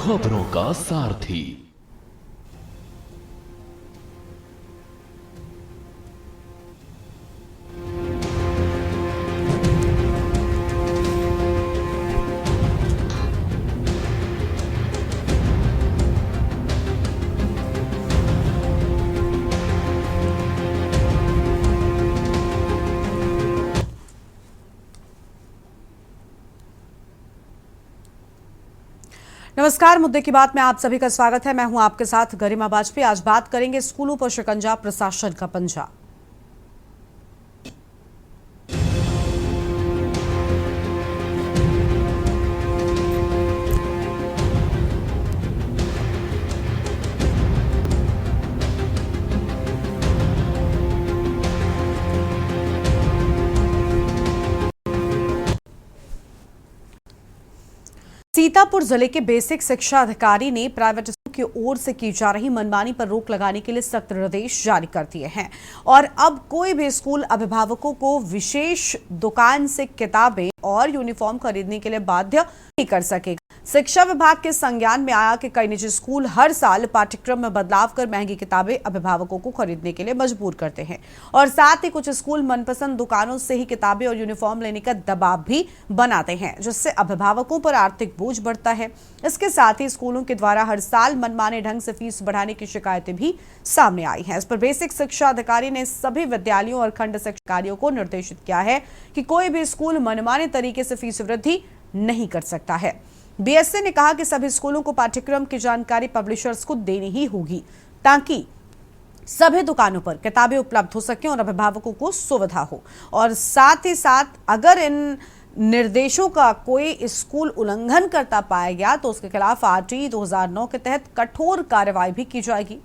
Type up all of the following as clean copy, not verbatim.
खबरों का सारथी। नमस्कार, मुद्दे की बात में आप सभी का स्वागत है। मैं हूं आपके साथ गरिमा वाजपेयी। आज बात करेंगे स्कूलों पर शिकंजा, प्रशासन का पंजा। सीतापुर जिले के बेसिक शिक्षा अधिकारी ने प्राइवेट स्कूल की ओर से की जा रही मनमानी पर रोक लगाने के लिए सख्त निर्देश जारी कर दिए हैं और अब कोई भी स्कूल अभिभावकों को विशेष दुकान से किताबें और यूनिफॉर्म खरीदने के लिए बाध्य नहीं कर सकेगा। शिक्षा विभाग के संज्ञान में आया कि कई निजी स्कूल हर साल पाठ्यक्रम में बदलाव कर महंगी किताबें अभिभावकों को खरीदने के लिए मजबूर करते हैं और साथ ही कुछ स्कूल मनपसंद दुकानों से ही किताबें और यूनिफॉर्म लेने का दबाव भी बनाते हैं, जिससे अभिभावकों पर आर्थिक बोझ बढ़ता है। इसके साथ ही स्कूलों के द्वारा हर साल मनमाने ढंग से फीस बढ़ाने की शिकायतें भी सामने आई हैं। इस पर बेसिक शिक्षा अधिकारी ने सभी विद्यालयों और खंड शिक्षा अधिकारियों को निर्देशित किया है कि कोई भी स्कूल मनमाने तरीके से फीस वृद्धि नहीं कर सकता है। बीएसए ने कहा कि सभी स्कूलों को पाठ्यक्रम की जानकारी पब्लिशर्स को देनी ही होगी ताकि सभी दुकानों पर किताबें उपलब्ध हो सकें और अभिभावकों को सुविधा हो। और साथ ही साथ अगर इन निर्देशों का कोई स्कूल उल्लंघन करता पाया गया तो उसके खिलाफ आरटी 2009 के तहत कठोर कार्रवाई भी की जाएगी।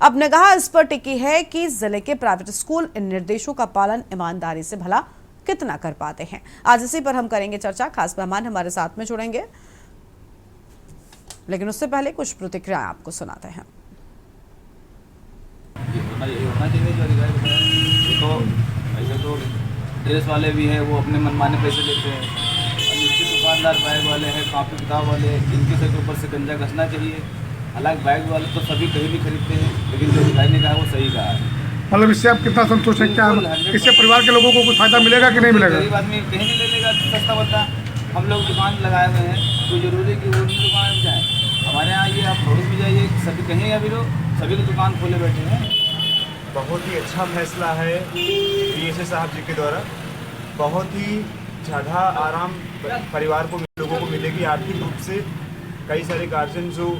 अब निगाह इस पर टिकी है कि जिले के प्राइवेट स्कूल इन निर्देशों का पालन ईमानदारी से भला कितना कर पाते हैं। आज इसी पर हम करेंगे चर्चा। खास मेहमान हमारे साथ में जुड़ेंगे, लेकिन उससे पहले कुछ प्रतिक्रियाएं आपको सुनाते हैं। ये होना चाहिए जो अधिकारी बताया। ये तो ऐसे तो ड्रेस वाले भी हैं, वो अपने मनमाने पैसे लेते हैं। और नीचे दुकानदार बैग वाले हैं, कॉपी किताब वाले, इनके सबके ऊपर शिकंजा कसना चाहिए। हालांकि बैग वाले तो सभी कहीं भी खरीदते हैं, लेकिन जो अधिकारी ने कहा वो सही कहा है। मतलब इससे आप कितना संतुष्ट हैं? क्या इससे परिवार के लोगों को कुछ फायदा मिलेगा कि नहीं मिलेगा? गरीब आदमी कहीं नहीं ले लेगा सस्ता बता। हम लोग दुकान लगाए हुए हैं, कोई जरूरी कि वो दुकान में जाए। हमारे यहाँ ये आप रोड में जाइए, सभी कहीं अभी लोग सभी की दुकान खोले बैठे हैं। बहुत ही अच्छा फैसला है बीएसए साहब जी के द्वारा। बहुत ही ज़्यादा आराम परिवार को, लोगों को मिलेगी। आर्थिक रूप से कई सारे गार्जियन जो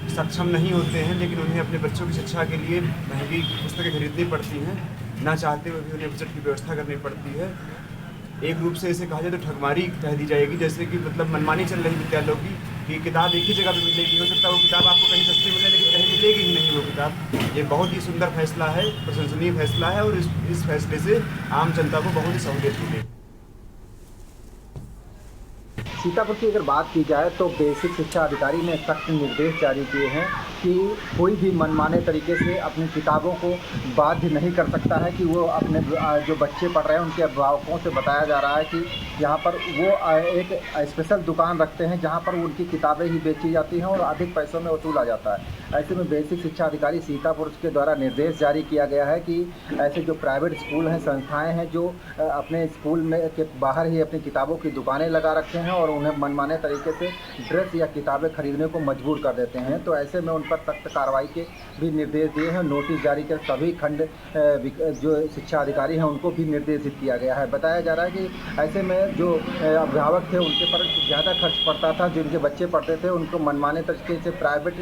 सक्षम नहीं होते हैं, लेकिन उन्हें अपने बच्चों की शिक्षा के लिए महंगी पुस्तकें खरीदनी पड़ती हैं, ना चाहते हुए भी उन्हें बजट की व्यवस्था करनी पड़ती है। एक रूप से इसे कहा जाए तो ठगमारी कह दी जाएगी, जैसे कि मतलब मनमानी चल रही विद्यालयों की कि किताब एक ही जगह पे मिलेगी। हो सकता है वो किताब आपको कहीं सस्ती मिले, लेकिन कहीं मिलेगी ही नहीं वो किताब। ये बहुत ही सुंदर फैसला है, प्रशंसनीय फैसला है और इस फैसले से आम जनता को बहुत ही सहूलियत मिलेगी। सीतापुर की अगर बात की जाए तो बेसिक शिक्षा अधिकारी ने सख्त निर्देश जारी किए हैं कि कोई भी मनमाने तरीके से अपनी किताबों को बाध्य नहीं कर सकता है कि वो अपने जो बच्चे पढ़ रहे हैं उनके अभिभावकों से बताया जा रहा है कि यहाँ पर वो एक स्पेशल दुकान रखते हैं जहाँ पर उनकी किताबें ही बेची जाती हैं और अधिक पैसों में वसूला जाता है। ऐसे में बेसिक शिक्षा अधिकारी सीतापुर के द्वारा निर्देश जारी किया गया है कि ऐसे जो प्राइवेट स्कूल हैं, संस्थाएँ हैं जो अपने स्कूल में के बाहर ही अपनी किताबों की दुकानें लगा रखे हैं और उन्हें मनमाने तरीके से ड्रेस या किताबें खरीदने को मजबूर कर देते हैं, तो ऐसे में उन पर सख्त कार्रवाई के भी निर्देश दिए हैं। नोटिस जारी कर सभी खंड जो शिक्षा अधिकारी हैं उनको भी निर्देशित किया गया है। बताया जा रहा है कि ऐसे में जो अभिभावक थे उनके पर ज़्यादा खर्च पड़ता था, जिनके बच्चे पढ़ते थे उनको मनमाने तरीके से प्राइवेट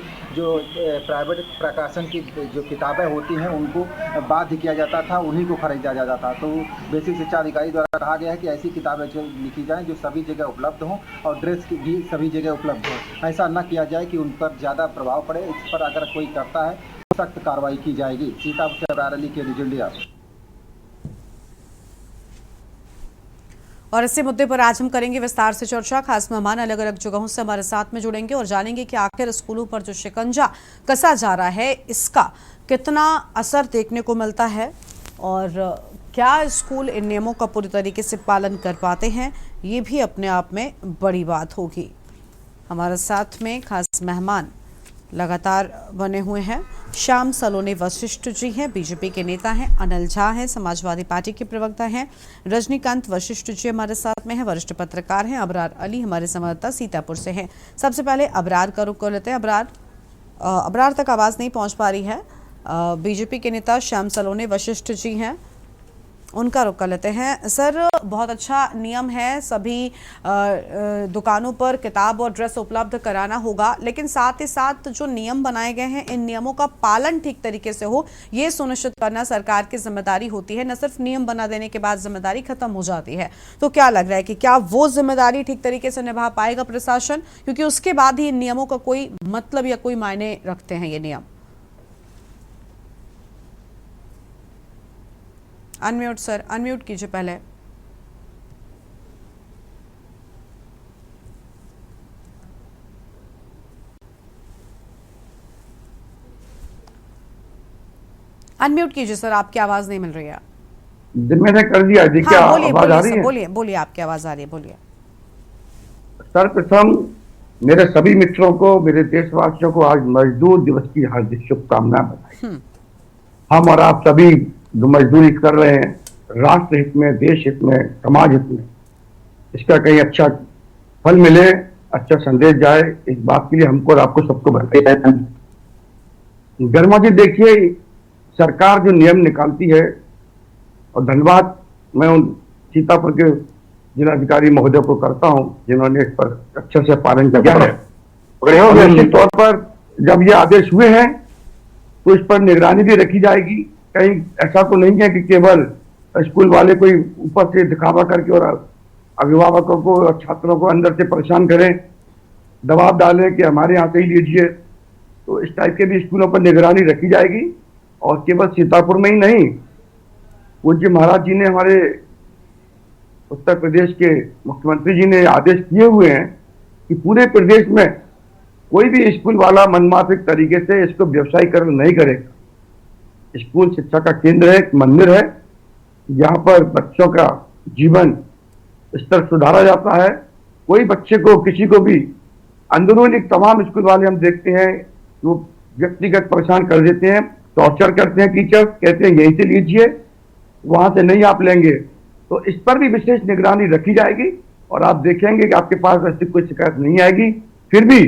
प्रकाशन की जो किताबें होती हैं उनको बाध्य किया जाता था, उन्हीं को खरीदा जाता था। तो बेसिक शिक्षा अधिकारी द्वारा कहा गया है कि ऐसी किताबें जो लिखी जाएँ जो सभी जगह उपलब्ध हों और ड्रेस की भी सभी जगह उपलब्ध हो। ऐसा न किया जाए कि उन पर ज़्यादा प्रभाव पड़े। इस पर अगर कोई करता है तो सख्त कार्रवाई की जाएगी। सीतापुर से रायरली के रिजल्ट। और इसी मुद्दे पर आज हम करेंगे विस्तार से चर्चा। खास मेहमान अलग अलग जगहों से हमारे साथ में जुड़ेंगे और जानेंगे कि आखिर स्कूलों पर जो शिकंजा कसा जा रहा है इसका कितना असर देखने को मिलता है और क्या स्कूल इन नियमों का पूरी तरीके से पालन कर पाते हैं, ये भी अपने आप में बड़ी बात होगी। हमारे साथ में खास मेहमान लगातार बने हुए हैं। श्याम सलोने वशिष्ठ जी हैं, बीजेपी के नेता हैं। अनिल झा हैं, समाजवादी पार्टी के प्रवक्ता हैं। रजनीकांत वशिष्ठ जी हमारे साथ में हैं, वरिष्ठ पत्रकार हैं। अबरार अली हमारे संवाददाता सीतापुर से हैं। सबसे पहले अबरार का रुख कर लेते हैं। अबरार तक आवाज़ नहीं पहुंच पा रही है। बीजेपी के नेता श्याम सलोने वशिष्ठ जी हैं, उनका रुख कर लेते हैं। सर, बहुत अच्छा नियम है, सभी दुकानों पर किताब और ड्रेस उपलब्ध कराना होगा, लेकिन साथ ही साथ जो नियम बनाए गए हैं इन नियमों का पालन ठीक तरीके से हो, ये सुनिश्चित करना सरकार की जिम्मेदारी होती है। न सिर्फ नियम बना देने के बाद जिम्मेदारी खत्म हो जाती है। तो क्या लग रहा है कि क्या वो जिम्मेदारी ठीक तरीके से निभा पाएगा प्रशासन, क्योंकि उसके बाद ही इन नियमों का कोई मतलब या कोई मायने रखते हैं ये नियम? अनम्यूट सर, अनम्यूट कीजिए पहले। अनम्यूट कीजिए सर, आपकी आवाज नहीं मिल रही है। मैंने कर दिया जी। क्या आवाज आ रही है? बोलिए बोलिए, आपकी आवाज आ रही है, बोलिए। सर्वप्रथम मेरे सभी मित्रों को, मेरे देशवासियों को आज मजदूर दिवस की हार्दिक शुभकामनाएं बताई। हम और आप सभी जो मजदूरी कर रहे हैं, राष्ट्र हित में, देश हित में, समाज हित में, इसका कहीं अच्छा फल मिले, अच्छा संदेश जाए, इस बात के लिए हमको और आपको सबको बधाई है। गर्मा जी, देखिए, सरकार जो नियम निकालती है, और धन्यवाद मैं उन सीतापुर के जिलाधिकारी महोदय को करता हूं जिन्होंने इस पर अच्छे से पालन किया है। निश्चित तौर पर जब ये आदेश हुए हैं तो इस पर निगरानी भी रखी जाएगी। कहीं ऐसा तो नहीं है कि केवल स्कूल वाले कोई ऊपर से दिखावा करके और अभिभावकों को और छात्रों को अंदर से परेशान करें, दबाव डालें कि हमारे यहाँ से ही लीजिए। तो इस टाइप के भी स्कूलों पर निगरानी रखी जाएगी। और केवल सीतापुर में ही नहीं, पूज्य महाराज जी ने, हमारे उत्तर प्रदेश के मुख्यमंत्री जी ने आदेश दिए हुए हैं कि पूरे प्रदेश में कोई भी स्कूल वाला मनमाफिक तरीके से इसको व्यवसायीकरण नहीं करेगा। स्कूल शिक्षा का केंद्र है, एक मंदिर है, जहाँ पर बच्चों का जीवन स्तर सुधारा जाता है। कोई बच्चे को, किसी को भी अंदरूनी, तमाम स्कूल वाले हम देखते हैं वो व्यक्तिगत परेशान कर देते हैं, टॉर्चर करते हैं। टीचर कहते हैं यहीं से लीजिए, वहां से नहीं आप लेंगे। तो इस पर भी विशेष निगरानी रखी जाएगी और आप देखेंगे कि आपके पास ऐसी कोई शिकायत नहीं आएगी। फिर भी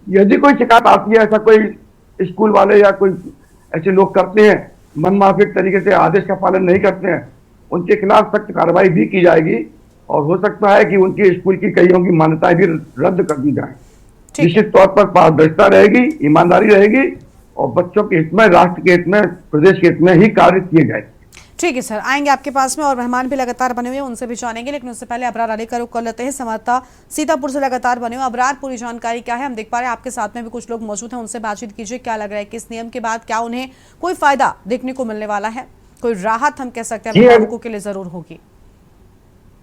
यदि कोई शिकायत आती है, ऐसा कोई स्कूल वाले या कोई ऐसे लोग करते हैं, मनमाफिक तरीके से आदेश का पालन नहीं करते हैं, उनके खिलाफ सख्त कार्रवाई भी की जाएगी। और हो सकता है कि उनकी स्कूल की कईयों की मान्यताएं भी रद्द कर दी जाए। निश्चित तौर पर पारदर्शिता रहेगी, ईमानदारी रहेगी और बच्चों के हित में, राष्ट्र के हित में, प्रदेश के हित में ही कार्य किए जाएंगे। ठीक है सर, आएंगे आपके पास में और मेहमान भी लगातार बने हुए हैं, उनसे भी जानेंगे, लेकिन उससे पहले अबरार अली का रुख कर लेते हैं। संवाददाता सीतापुर से लगातार बने हुए। अबरार, पूरी जानकारी क्या है? हम देख पा रहे हैं आपके साथ में भी कुछ लोग मौजूद हैं, उनसे बातचीत कीजिए। क्या लग रहा है कि इस नियम के बाद क्या उन्हें कोई फायदा देखने को मिलने वाला है? कोई राहत हम कह सकते हैं अभिभावकों के लिए जरूर होगी?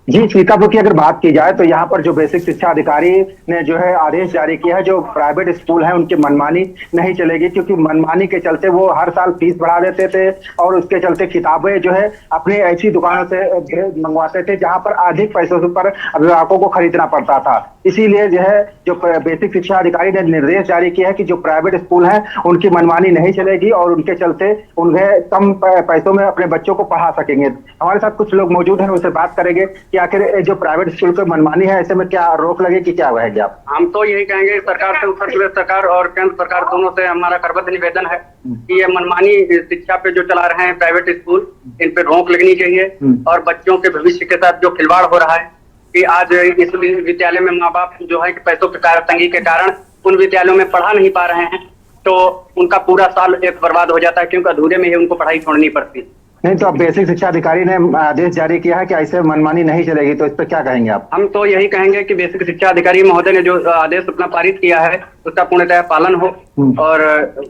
जी, सीतापुर की अगर बात की जाए तो यहाँ पर जो बेसिक शिक्षा अधिकारी ने जो है आदेश जारी किया है, जो प्राइवेट स्कूल है उनकी मनमानी नहीं चलेगी, क्योंकि मनमानी के चलते वो हर साल फीस बढ़ा देते थे और उसके चलते किताबें जो है अपनी ऐसी दुकानों से मंगवाते थे जहाँ पर अधिक पैसों पर अभिभावकों को खरीदना पड़ता था। इसीलिए जो है जो बेसिक शिक्षा अधिकारी ने निर्देश जारी किया है कि जो प्राइवेट स्कूल है उनकी मनमानी नहीं चलेगी और उनके चलते उन्हें कम पैसों में अपने बच्चों को पढ़ा सकेंगे। हमारे साथ कुछ लोग मौजूद हैं, उनसे बात करेंगे कि आखिर जो प्राइवेट स्कूल की मनमानी है, ऐसे में क्या रोक लगेगी, क्या कहेंगे आप? हम तो यही कहेंगे सरकार से, उत्तर प्रदेश सरकार और केंद्र सरकार दोनों से हमारा करबद्ध निवेदन है कि ये मनमानी शिक्षा पे जो चला रहे हैं प्राइवेट स्कूल, इन पे रोक लगनी चाहिए। और बच्चों के भविष्य के साथ जो खिलवाड़ हो रहा है कि आज इस विद्यालय में माँ बाप जो है कि पैसों के तंगी के कारण उन विद्यालयों में पढ़ा नहीं पा रहे हैं, तो उनका पूरा साल एक बर्बाद हो जाता है, क्योंकि अधूरे में ही उनको पढ़ाई छोड़नी पड़ती है। नहीं तो अब बेसिक शिक्षा अधिकारी ने आदेश जारी किया है कि ऐसे मनमानी नहीं चलेगी, तो इस पर क्या कहेंगे आप? हम तो यही कहेंगे कि बेसिक शिक्षा अधिकारी महोदय ने जो आदेश अपना पारित किया है उसका पूर्णतः पालन हो और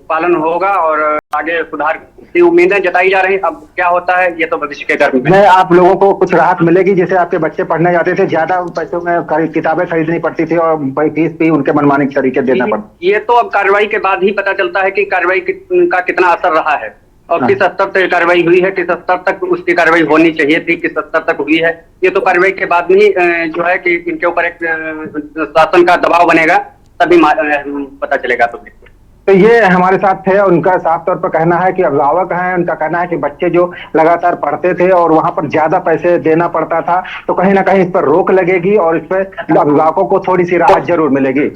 पालन होगा और आगे सुधार की उम्मीदें जताई जा रही। अब क्या होता है ये तो भविष्य के गर्भ में। आप लोगों को कुछ राहत मिलेगी, जैसे आपके बच्चे पढ़ने जाते थे, ज्यादा पैसों में किताबें खरीदनी पड़ती थी और फीस भी उनके मनमानी तरीके देना पड़ता? ये तो अब कार्रवाई के बाद ही पता चलता है कि कार्रवाई का कितना असर रहा है और किस स्तर तक कार्रवाई हुई है, किस स्तर तक उसकी कार्रवाई होनी चाहिए थी, किस स्तर तक हुई है। ये तो कार्रवाई के बाद में ही जो है कि इनके ऊपर एक शासन का दबाव बनेगा तभी पता चलेगा तुम्हें। तो ये हमारे साथ थे, उनका साफ तौर पर कहना है कि अभिभावक हैं, उनका कहना है कि बच्चे जो लगातार पढ़ते थे और वहां पर ज्यादा पैसे देना पड़ता था, तो कहीं ना कहीं इस पर रोक लगेगी और इस पर अभिभावकों को थोड़ी सी राहत जरूर मिलेगी।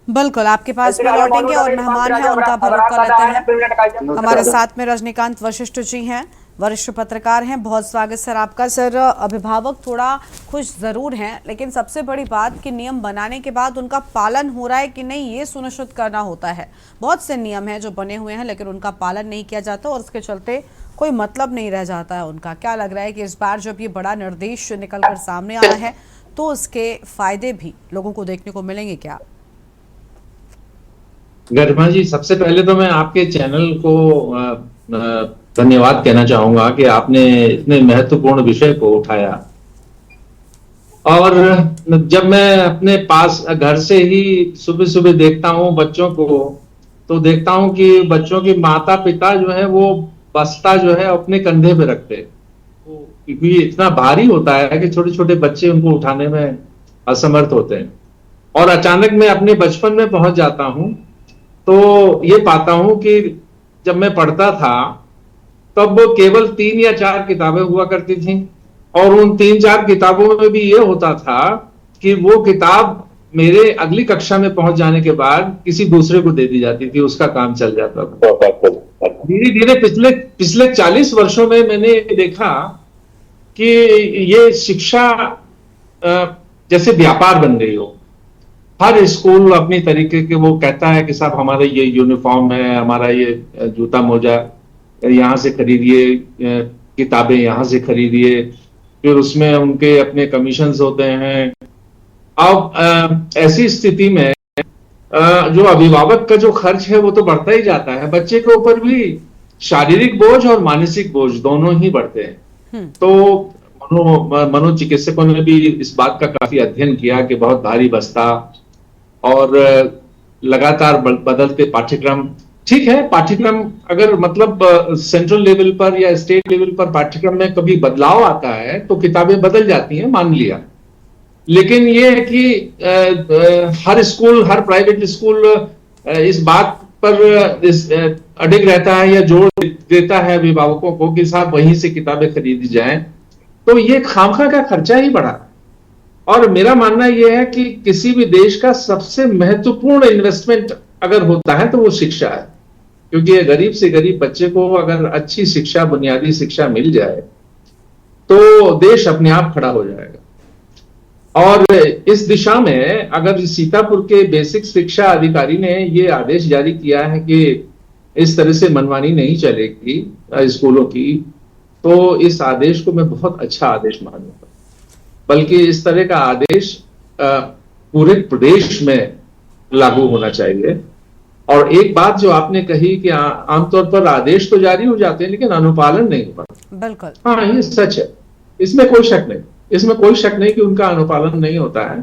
बिल्कुल, आपके पास में लौटेंगे और मेहमान है उनका भी रुख कर लेते हैं। हमारे साथ में रजनीकांत वशिष्ठ जी हैं, वरिष्ठ पत्रकार हैं। बहुत स्वागत सर आपका। सर, अभिभावक थोड़ा खुश जरूर हैं, लेकिन सबसे बड़ी बात कि नियम बनाने के बाद उनका पालन हो रहा है कि नहीं, ये सुनिश्चित करना होता है। बहुत से नियम हैं जो बने हुए हैं लेकिन उनका पालन नहीं किया जाता और उसके चलते कोई मतलब नहीं रह जाता है उनका। क्या लग रहा है कि इस बार जब ये बड़ा निर्देश निकल कर सामने आया है तो उसके फायदे भी लोगों को देखने को मिलेंगे क्या? गरिमा जी, सबसे पहले तो मैं आपके चैनल को धन्यवाद कहना चाहूंगा कि आपने इतने महत्वपूर्ण विषय को उठाया। और जब मैं अपने पास घर से ही सुबह सुबह देखता हूँ बच्चों को, तो देखता हूँ कि बच्चों के माता पिता जो है वो बस्ता जो है अपने कंधे पे रखते हैं, क्योंकि इतना भारी होता है कि छोटे छोटे बच्चे उनको उठाने में असमर्थ होते हैं। और अचानक मैं अपने बचपन में पहुंच जाता हूँ तो ये पाता हूँ कि जब मैं पढ़ता था तब वो केवल 3 या 4 किताबें हुआ करती थी, और उन 3-4 किताबों में भी ये होता था कि वो किताब मेरे अगली कक्षा में पहुंच जाने के बाद किसी दूसरे को दे दी जाती थी, उसका काम चल जाता था। धीरे धीरे पिछले 40 वर्षों में मैंने देखा कि ये शिक्षा जैसे व्यापार बन गई हो। हर स्कूल अपनी तरीके के वो कहता है कि साहब हमारा ये यूनिफॉर्म है, हमारा ये जूता मोजा यहाँ से खरीदिए, किताबें यहाँ से खरीदिए, फिर उसमें उनके अपने कमीशंस होते हैं। अब ऐसी स्थिति में जो अभिभावक का जो खर्च है वो तो बढ़ता ही जाता है, बच्चे के ऊपर भी शारीरिक बोझ और मानसिक बोझ दोनों ही बढ़ते हैं। तो मनोचिकित्सकों ने भी इस बात का काफी अध्ययन किया कि बहुत भारी बस्ता और लगातार बदलते पाठ्यक्रम। ठीक है, पाठ्यक्रम अगर मतलब सेंट्रल लेवल पर या स्टेट लेवल पर पाठ्यक्रम में कभी बदलाव आता है तो किताबें बदल जाती हैं, मान लिया। लेकिन ये है कि हर स्कूल, हर प्राइवेट स्कूल इस बात पर अडिग रहता है या जोर देता है अभिभावकों को कि साहब वहीं से किताबें खरीदी जाएं, तो ये खामखा का खर्चा ही बढ़ा। और मेरा मानना यह है कि किसी भी देश का सबसे महत्वपूर्ण इन्वेस्टमेंट अगर होता है तो वो शिक्षा है, क्योंकि गरीब से गरीब बच्चे को अगर अच्छी शिक्षा, बुनियादी शिक्षा मिल जाए तो देश अपने आप खड़ा हो जाएगा। और इस दिशा में अगर सीतापुर के बेसिक शिक्षा अधिकारी ने ये आदेश जारी किया है कि इस तरह से मनमानी नहीं चलेगी स्कूलों की, तो इस आदेश को मैं बहुत अच्छा आदेश मानूंगा। बल्कि इस तरह का आदेश पूरे प्रदेश में लागू होना चाहिए। और एक बात जो आपने कही कि आमतौर पर आदेश तो जारी हो जाते हैं लेकिन अनुपालन नहीं हो पाता। बिल्कुल, हाँ, ये सच है, इसमें कोई शक नहीं, इसमें कोई शक नहीं कि उनका अनुपालन नहीं होता है।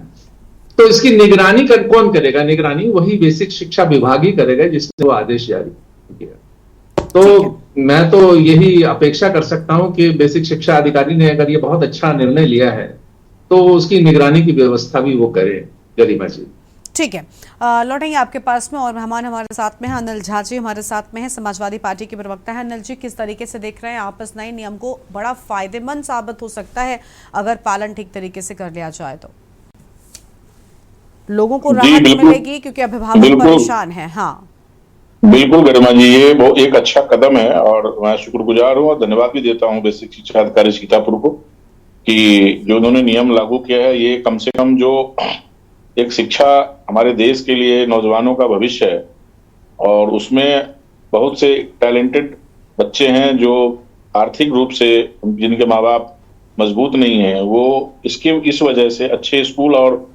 तो इसकी निगरानी कौन करेगा? निगरानी वही बेसिक शिक्षा विभाग ही करेगा जिसने वो आदेश जारी किया। तो मैं तो यही अपेक्षा कर सकता हूं कि बेसिक शिक्षा अधिकारी ने अगर ये बहुत अच्छा निर्णय लिया है तो उसकी निगरानी की व्यवस्था भी वो करे। गरिमा जी, ठीक है, लौटेंगे आपके पास में। और मेहमान हमारे साथ में है अनिल झा जी, हमारे साथ में है, समाजवादी पार्टी के प्रवक्ता है। अनिल जी, किस तरीके से देख रहे हैं आप इस नए नियम को? बड़ा फायदेमंद साबित हो सकता है अगर पालन ठीक तरीके से कर लिया जाए तो लोगों को राहत मिलेगी, क्योंकि अभिभावक परेशान है। हाँ बिल्कुल गरिमा जी, ये बहुत एक अच्छा कदम है और मैं शुक्रगुजार हूँ और धन्यवाद भी देता हूँ बेसिक शिक्षा अधिकारी सीतापुर को कि जो उन्होंने नियम लागू किया है। ये कम से कम जो एक शिक्षा हमारे देश के लिए नौजवानों का भविष्य है और उसमें बहुत से टैलेंटेड बच्चे हैं जो आर्थिक रूप से जिनके माँ बाप मजबूत नहीं है, वो इस वजह से अच्छे स्कूल और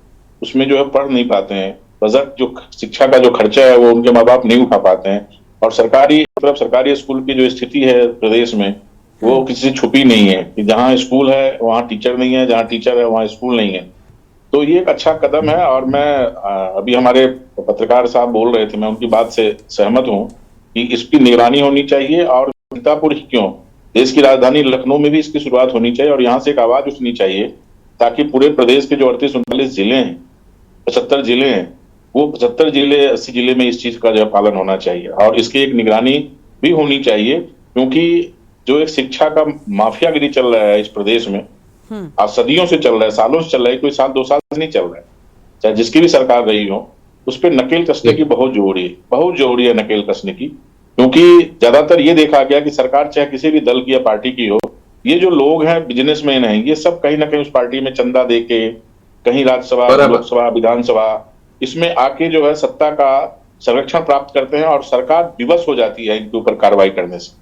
उसमें जो है पढ़ नहीं पाते हैं। बजट जो शिक्षा का जो खर्चा है वो उनके माँ बाप नहीं उठा पाते हैं। और सरकारी स्कूल की जो स्थिति है प्रदेश में वो किसी से छुपी नहीं है कि जहाँ स्कूल है वहाँ टीचर नहीं है, जहाँ टीचर है वहाँ स्कूल नहीं है। तो ये एक अच्छा कदम है और मैं अभी हमारे पत्रकार साहब बोल रहे थे, मैं उनकी बात से सहमत हूँ कि इसकी निगरानी होनी चाहिए। और सीतापुर ही क्यों, देश की राजधानी लखनऊ में भी इसकी शुरुआत होनी चाहिए और यहाँ से एक आवाज उठनी चाहिए ताकि पूरे प्रदेश के जो 38-39 जिले हैं, 75 जिले हैं, वो 75 जिले 80 जिले में इस चीज का जो है पालन होना चाहिए और इसकी एक निगरानी भी होनी चाहिए, क्योंकि जो एक शिक्षा का माफियागिरी चल रहा है इस प्रदेश में, आज सदियों से चल रहा है, सालों से चल रहा है, कोई साल 2 साल से नहीं चल रहा है, चाहे जिसकी भी सरकार रही हो, उस पर नकेल कसने की बहुत जरूरी है नकेल कसने की। क्योंकि ज्यादातर ये देखा गया कि सरकार चाहे किसी भी दल की या पार्टी की हो, ये जो लोग हैं बिजनेसमैन हैं, ये सब कहीं ना कहीं उस पार्टी में चंदा दे के कहीं राज्यसभा, लोकसभा, विधानसभा इसमें आके जो है सत्ता का संरक्षण प्राप्त करते हैं और सरकार विवश हो जाती है इनके ऊपर कार्रवाई करने से।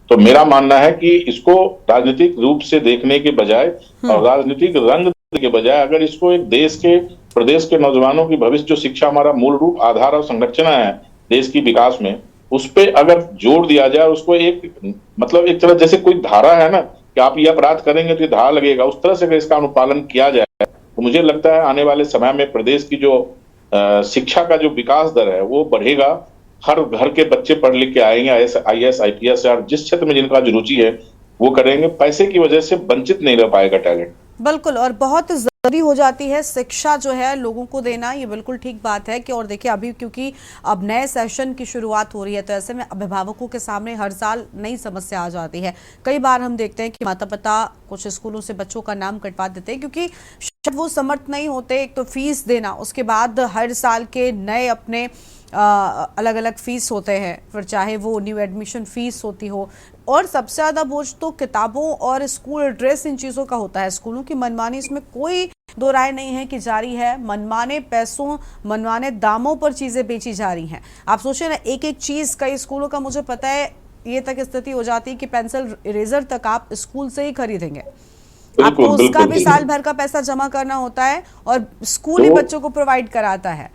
तो मेरा मानना है कि इसको राजनीतिक रूप से देखने के बजाय और राजनीतिक रंग देने के बजाय अगर इसको एक देश के प्रदेश के नौजवानों की भविष्य, जो शिक्षा हमारा मूल रूप आधार और संरचना है देश की विकास में, उस पर अगर जोर दिया जाए, उसको एक मतलब एक तरह जैसे कोई धारा है ना कि आप ये अपराध करेंगे तो ये धारा लगेगा, उस तरह से अगर इसका अनुपालन किया जाए तो मुझे लगता है आने वाले समय में प्रदेश की जो शिक्षा का जो विकास दर है वो बढ़ेगा। हर घर के बच्चे पढ़ लिख के आएंगे, IAS IPS और जिस क्षेत्र में जिनका जो रुचि है वो करेंगे, पैसे की वजह से वंचित नहीं रह पाएगा टैलेंट। बिल्कुल, और बहुत जरूरी हो जाती है शिक्षा जो है लोगों को देना, ये बिल्कुल ठीक बात है कि और देखिए अभी क्योंकि अब नए सेशन की शुरुआत हो रही है तो ऐसे में अभिभावकों के सामने हर साल नई समस्या आ जाती है। कई बार हम देखते हैं कि माता पिता कुछ स्कूलों से बच्चों का नाम कटवा देते हैं क्योंकि शायद वो समर्थ नहीं होते, एक तो फीस देना, उसके बाद हर साल के नए अपने अलग अलग फीस होते हैं, फिर चाहे वो न्यू एडमिशन फीस होती हो, और सबसे ज़्यादा बोझ तो किताबों और स्कूल ड्रेस इन चीज़ों का होता है। स्कूलों की मनमानी, इसमें कोई दो राय नहीं है कि जारी है। मनमाने पैसों, मनमाने दामों पर चीज़ें बेची जा रही हैं। आप सोचिए ना, एक एक चीज़ कई स्कूलों का, मुझे पता है ये तक स्थिति हो जाती है कि पेंसिल इरेजर तक आप स्कूल से ही खरीदेंगे, आपको उसका भी साल भर का पैसा जमा करना होता है और स्कूल ही बच्चों को प्रोवाइड कराता है।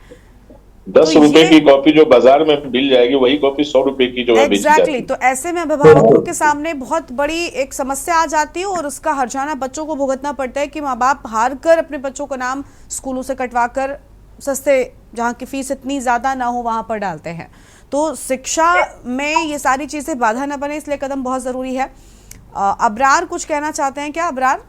10 रुपए की कॉपी जो बाजार में मिल जाएगी वही कॉपी 100 रुपए की जो है बेची जाती है। तो ऐसे में अभिभावकों के सामने बहुत बड़ी एक समस्या आ जाती है और उसका हर्जाना बच्चों को भुगतना पड़ता है कि माँ बाप हार कर अपने बच्चों का नाम स्कूलों से कटवा कर सस्ते, जहाँ की फीस इतनी ज्यादा ना हो, वहां पर डालते हैं। तो शिक्षा में ये सारी चीजें बाधा न बने, इसलिए कदम बहुत जरूरी है। अबरार कुछ कहना चाहते हैं क्या? अबरार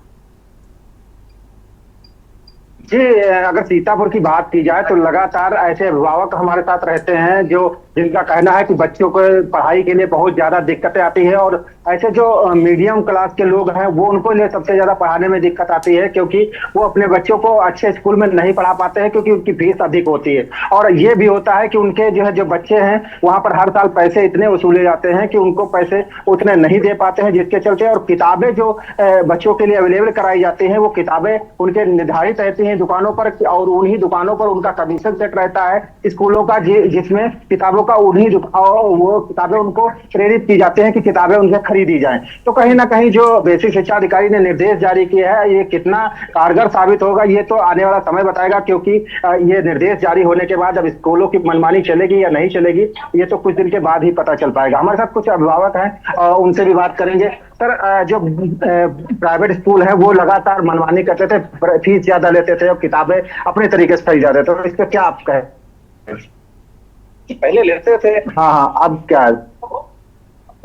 जी, अगर सीतापुर की बात की जाए तो लगातार ऐसे अभिभावक हमारे साथ रहते हैं जो जिनका कहना है कि बच्चों को पढ़ाई के लिए बहुत ज्यादा दिक्कतें आती है, और ऐसे जो मीडियम क्लास के लोग हैं वो उनको लिए सबसे ज्यादा पढ़ाने में दिक्कत आती है, क्योंकि वो अपने बच्चों को अच्छे स्कूल में नहीं पढ़ा पाते हैं क्योंकि उनकी फीस अधिक होती है। और ये भी होता है कि उनके जो बच्चे हैं वहां पर हर साल पैसे इतने वसूले जाते हैं कि उनको पैसे उतने नहीं दे पाते हैं, जिसके चलते और किताबें जो बच्चों के लिए अवेलेबल कराई जाती हैं वो किताबें उनके निर्धारित रहती हैं दुकानों पर, और उन्हीं दुकानों पर उनका कमीशन सेट रहता है स्कूलों का, जिसमें किताबों का उन्हीं वो किताबें उनको प्रेरित की जाती हैं कि किताबें उनसे खरीदी जाएं। तो कहीं ना कहीं जो बेसिक शिक्षा अधिकारी ने निर्देश जारी किया है ये कितना कारगर साबित होगा ये तो आने वाला समय बताएगा, क्योंकि ये निर्देश जारी होने के बाद अब स्कूलों की मनमानी चलेगी या नहीं चलेगी ये तो कुछ दिन के बाद ही पता चल पाएगा। हमारे साथ कुछ अभिभावक हैं, उनसे भी बात करेंगे। सर, जो प्राइवेट स्कूल है वो लगातार मनमानी करते थे, फीस ज्यादा लेते थे और किताबें अपने तरीके से खरीदाते थे, तो इस पर क्या आप कहें? पहले लेते थे, हाँ, अब क्या है?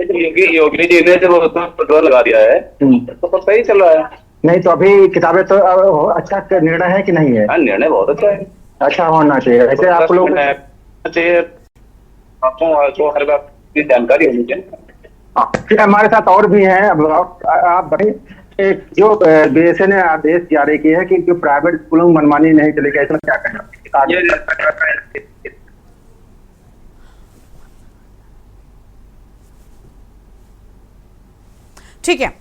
योगी जी ने जब पेट्रोल लगा दिया है तो सही चल रहा है। नहीं तो अभी किताबें तो अच्छा निर्णय है कि नहीं है? निर्णय बहुत अच्छा है, अच्छा होना चाहिए। ऐसे आप लोग चाहिए, आपको हर बात की जानकारी होनी चाहिए। हमारे साथ और भी हैं, आप बताइए। जो बीएसए ने आदेश जारी किया है कि जो प्राइवेट स्कूलों में मनमानी नहीं चलेगी, इसमें क्या कहना? ठीक है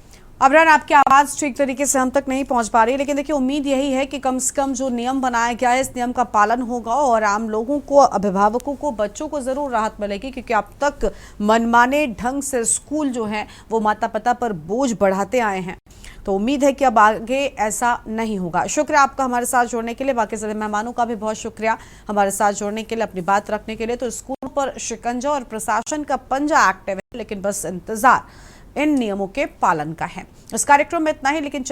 अबरार, आपकी आवाज ठीक तरीके से हम तक नहीं पहुंच पा रही, लेकिन देखिए उम्मीद यही है कि कम से कम जो नियम बनाया गया है इस नियम का पालन होगा और आम लोगों को, अभिभावकों को, बच्चों को जरूर राहत मिलेगी, क्योंकि अब तक मनमाने ढंग से स्कूल जो है वो माता पिता पर बोझ बढ़ाते आए हैं। तो उम्मीद है कि अब आगे ऐसा नहीं होगा। शुक्रिया आपका हमारे साथ जुड़ने के लिए, बाकी सभी मेहमानों का भी बहुत शुक्रिया हमारे साथ जुड़ने के लिए, अपनी बात रखने के लिए। तो स्कूल पर शिकंजा और प्रशासन का पंजा एक्टिव है, लेकिन बस इंतजार इन नियमों के पालन का है। इस कार्यक्रम में इतना ही, लेकिन